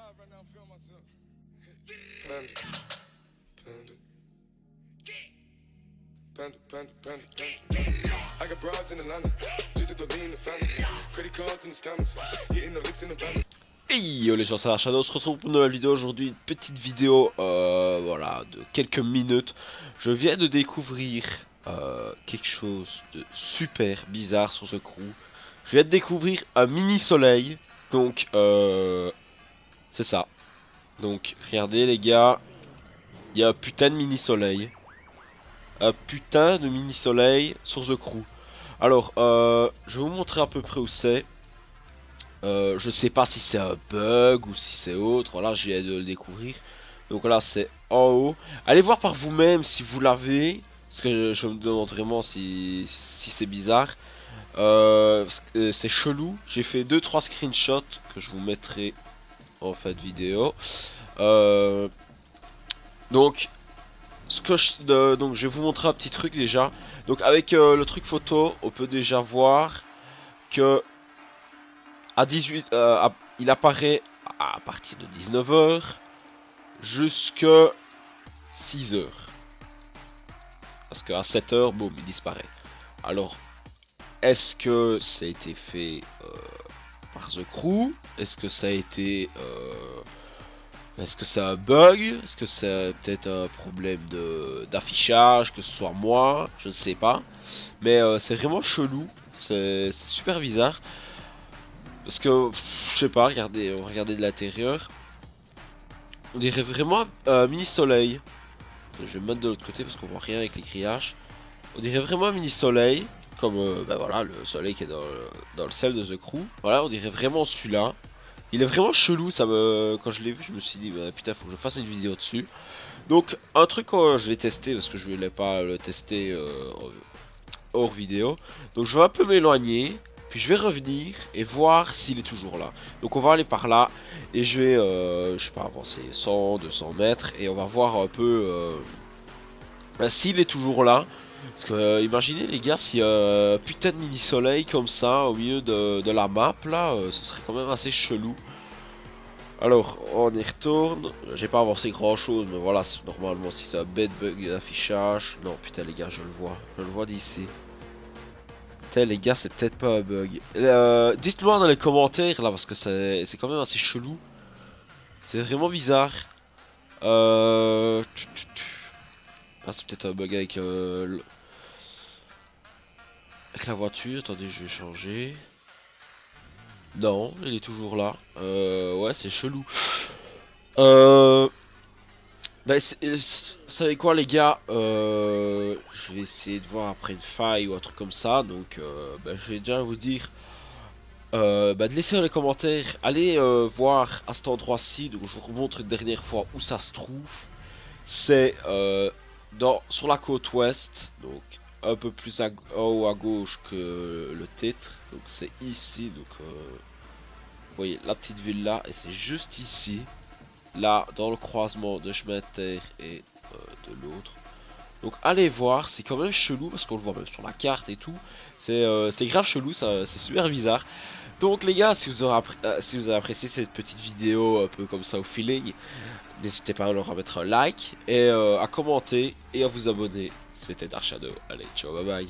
I got broads in Atlanta, just to lean the family, credit cards in the scammers, hitting the licks in the van. Hey yo les gens, c'est Shadow, on se retrouve pour une nouvelle vidéo aujourd'hui, une petite vidéo voilà, de quelques minutes. Je viens de découvrir quelque chose de super bizarre sur ce crew. Je viens de découvrir un mini soleil, donc c'est ça. Donc regardez les gars, il y a un putain de mini soleil. Un putain de mini soleil sur The Crew. Alors, je vais vous montrer à peu près où c'est. Je sais pas si c'est un bug ou si c'est autre. Voilà, je viens de le découvrir. Donc là, c'est en haut. Allez voir par vous-même si vous l'avez. Parce que je me demande vraiment si c'est bizarre. C'est chelou. J'ai fait 2-3 screenshots que je vous mettrai en fin de vidéo. Donc je vais vous montrer un petit truc déjà. Donc avec le truc photo, on peut déjà voir que à 18 il apparaît à partir de 19 h jusqu'à 6 h. Parce qu'à 7 h, boum, il disparaît. Alors, est-ce que ça a été fait par The Crew? Est-ce que ça a été est-ce que c'est un bug? Est-ce que c'est peut-être un problème d'affichage? Que ce soit moi? Je ne sais pas. Mais c'est vraiment chelou. C'est super bizarre. Parce que, je sais pas, regardez, on va regarder de l'intérieur. On dirait vraiment un mini soleil. Je vais me mettre de l'autre côté parce qu'on voit rien avec les grillages. On dirait vraiment un mini soleil. Comme bah voilà, le soleil qui est dans le ciel de The Crew. Voilà, on dirait vraiment celui-là. Il est vraiment chelou, quand je l'ai vu, je me suis dit, bah, putain, faut que je fasse une vidéo dessus. Donc, un truc que je vais tester, parce que je voulais pas le tester hors vidéo. Donc, je vais un peu m'éloigner, puis je vais revenir et voir s'il est toujours là. Donc, on va aller par là, et je vais, je sais pas, avancer 100, 200 mètres, et on va voir un peu s'il est toujours là. Parce que imaginez les gars, s'il y a un putain de mini soleil comme ça au milieu de la map là, ce serait quand même assez chelou. Alors on y retourne, j'ai pas avancé grand chose, mais voilà, normalement si c'est un bête bug d'affichage. Non putain les gars, je le vois d'ici. Putain les gars, c'est peut-être pas un bug. Dites-moi dans les commentaires là, parce que c'est quand même assez chelou. C'est vraiment bizarre. Ah, c'est peut-être un bug avec la voiture. Attendez, je vais changer. Non, il est toujours là. Ouais, c'est chelou. Bah, vous savez quoi, les gars, je vais essayer de voir après une faille ou un truc comme ça. Donc, bah, je vais déjà vous dire bah, de laisser dans les commentaires. Allez voir à cet endroit-ci. Donc, je vous remontre une dernière fois où ça se trouve. C'est sur la côte ouest, donc un peu plus en haut à gauche que le titre. Donc c'est ici, donc vous voyez la petite ville là, et c'est juste ici, là dans le croisement de chemin de terre et de l'autre. Donc allez voir, c'est quand même chelou parce qu'on le voit même sur la carte et tout. C'est grave chelou, c'est super bizarre. Donc les gars, si vous avez apprécié cette petite vidéo un peu comme ça au feeling, n'hésitez pas à leur mettre un like et à commenter et à vous abonner. C'était Dark Shadow. Allez, ciao, bye bye.